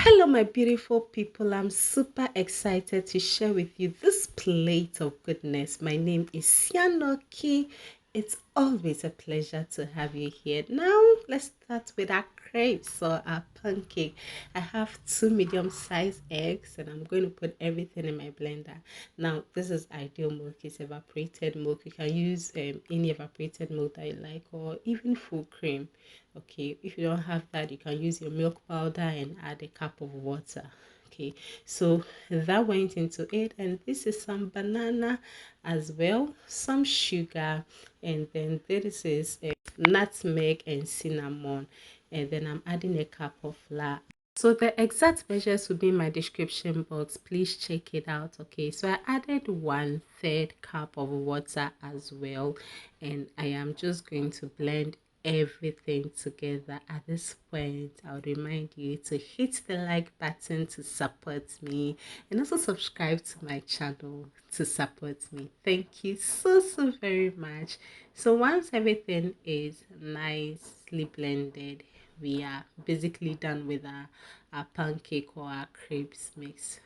Hello, my beautiful people. I'm super excited to share with you this plate of goodness. My name is Sianoki. It's always a pleasure to have you here. Now, let's start with our crepes or our pancake. I have two medium-sized eggs and I'm going to put everything in my blender. Now, this is ideal milk. It's evaporated milk. You can use any evaporated milk that you like or even full cream. Okay, if you don't have that, you can use your milk powder and add a cup of water. Okay, so that went into it, and this is some banana as well, some sugar, and then this is nutmeg and cinnamon, and then I'm adding a cup of flour. So the exact measures will be in my description box. Please check it out. Okay, so I added 1/3 cup of water as well, and I am just going to blend everything together. At this point, I would remind you to hit the like button to support me and also subscribe to my channel to support me. Thank you so very much. So once everything is nicely blended, we are basically done with our pancake or our crepes mix.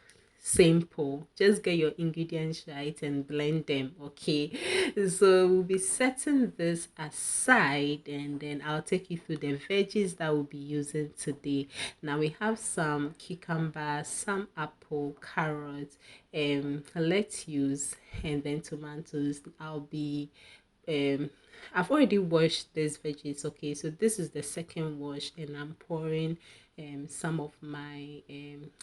Simple, just get your ingredients right and blend them. Okay, so we'll be setting this aside and then I'll take you through the veggies that we'll be using today. Now we have some cucumber, some apple, carrots, lettuce, and then tomatoes. Um I've already washed these veggies. Okay, so this is the second wash and I'm pouring some of my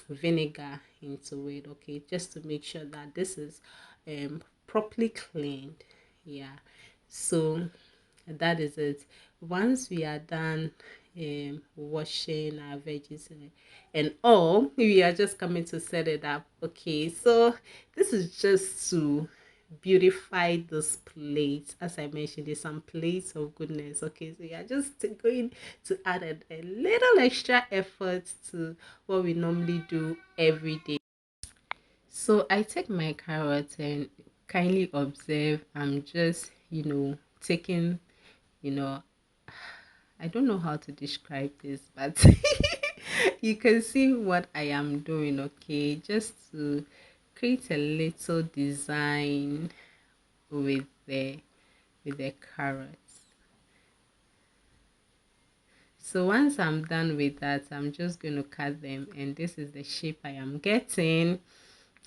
vinegar into it. Okay, just to make sure that this is properly cleaned. Yeah, so that is it. Once we are done washing our veggies and all, we are just coming to set it up. Okay, so this is just to beautify this plate. As I mentioned, there's some plates of goodness. Okay, so you're just going to add a little extra effort to what we normally do every day. So I take my carrot and kindly observe. I'm just, taking, you know, I don't know how to describe this, but you can see what I am doing. Okay, just to create a little design with the carrots. So once I'm done with that, I'm just going to cut them, and this is the shape I am getting.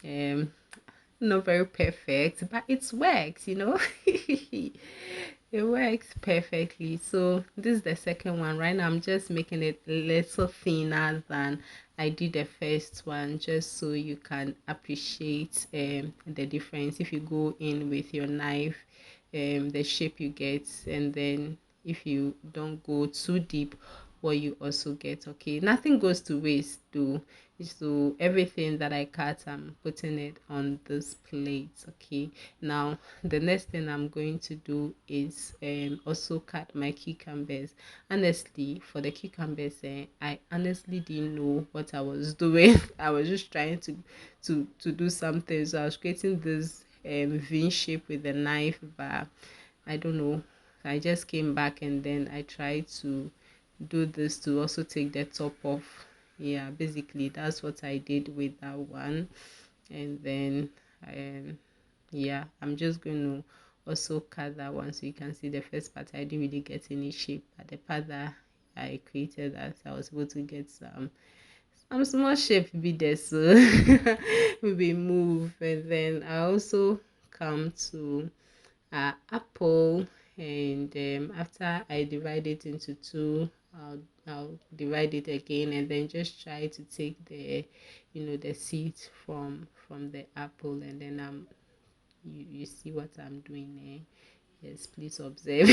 Not very perfect, but it works. It works perfectly. So this is the second one. Right now I'm just making it a little thinner than I did the first one, just so you can appreciate the difference if you go in with your knife, the shape you get, and then if you don't go too deep, what you also get. Okay, nothing goes to waste though. So everything that I cut, I'm putting it on this plate. Okay, now the next thing I'm going to do is also cut my cucumbers. Honestly, for the cucumbers, I honestly didn't know what I was doing. I was just trying to do something, so I was creating this V shape with a knife, but I don't know, I just came back and then I tried to do this to also take the top off. Yeah, basically that's what I did with that one. And then yeah, I'm just going to also cut that one so you can see the first part I didn't really get any shape, but the part that I created, that I was able to get some small shape be there, so we move. And then I also come to apple, and after I divide it into two, I'll divide it again and then just try to take the seeds from the apple, and then you see what I'm doing there. Yes, please observe.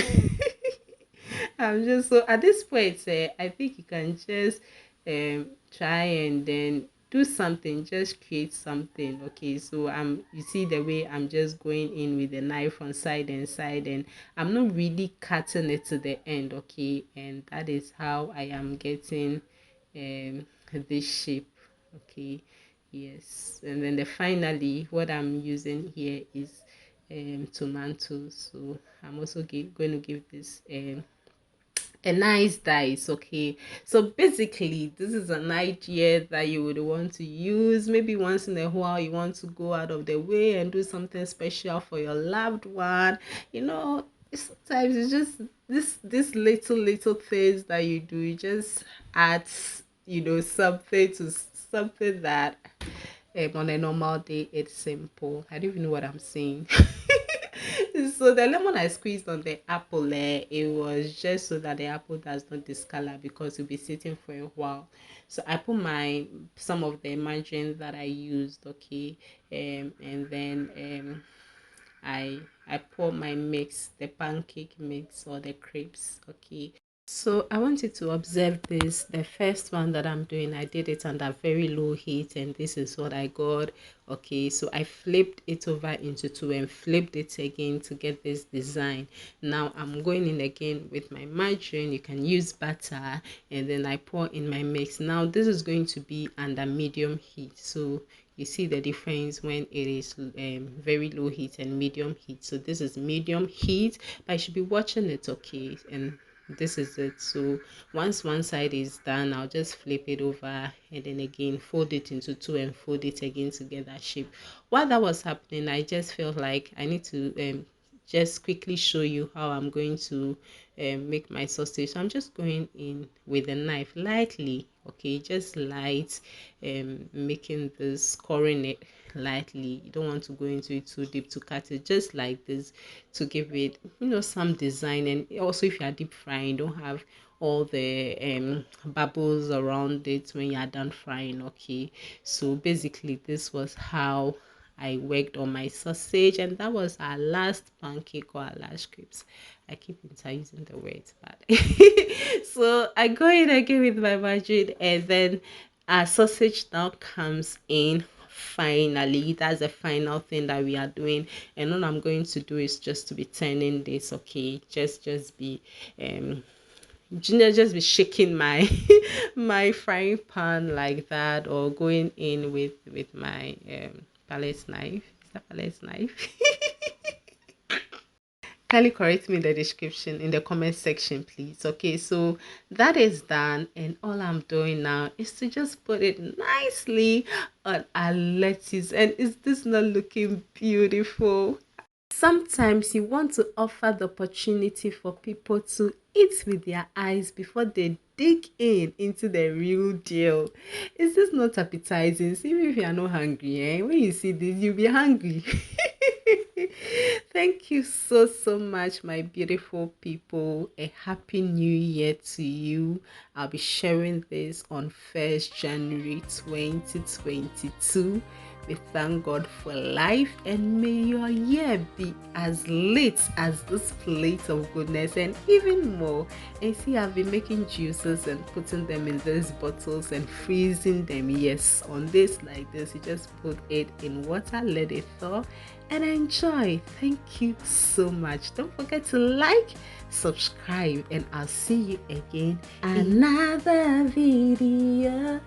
I'm just so at this point, I think you can just try and then do something, just create something. Okay, so you see the way I'm just going in with the knife on side and side, and I'm not really cutting it to the end. Okay, and that is how I am getting this shape. Okay, yes, and then finally what I'm using here is tomatoes. So I'm also going to give this a nice dice. Okay, so basically this is an idea that you would want to use maybe once in a while. You want to go out of the way and do something special for your loved one. You know, sometimes it's just this little things that you do. You just add, something to something that on a normal day it's simple. I don't even know what I'm saying. So the lemon I squeezed on the apple, it was just so that the apple does not discolor because it'll be sitting for a while. So I put some of the margarine that I used, okay, and then I pour my mix, the pancake mix or the crepes, okay. So I want you to observe this. The first one that I'm doing, I did it under very low heat, and this is what I got. Okay, so I flipped it over into two and flipped it again to get this design. Now I'm going in again with my margarine. You can use butter, and then I pour in my mix. Now this is going to be under medium heat. So you see the difference when it is very low heat and medium heat. So this is medium heat, but I should be watching it, okay, and this is it. So once one side is done, I'll just flip it over and then again fold it into two and fold it again to get that shape. While that was happening, I just felt like I need to just quickly show you how I'm going to make my sausage. So I'm just going in with a knife lightly, okay, just light, making this, scoring it lightly. You don't want to go into it too deep to cut it, just like this, to give it, some design. And also, if you are deep frying, don't have all the bubbles around it when you are done frying, okay. So basically this was how I worked on my sausage, and that was our last pancake or our last crepes. I keep using the words, but so I go in again with my margarine, and then our sausage now comes in. Finally, that's the final thing that we are doing, and all I'm going to do is just to be turning this, okay. Just be just be shaking my my frying pan like that, or going in with my palette knife. Is that palette knife? Kindly correct me in the description, in the comment section, please. Okay, so that is done, and all I'm doing now is to just put it nicely on our lettuce. And is this not looking beautiful? Sometimes you want to offer the opportunity for people to eat with their eyes before they dig in into the real deal. Is this not appetizing? See, even if you are not hungry, when you see this, you'll be hungry. Thank you so much, my beautiful people. A happy new year to you. I'll be sharing this on 1st January 2022. We thank God for life, and may your year be as lit as this plate of goodness and even more. And see, I've been making juices and putting them in these bottles and freezing them. Yes, on this like this, you just put it in water, let it thaw, and enjoy. Thank you so much. Don't forget to like, subscribe, and I'll see you again in another video.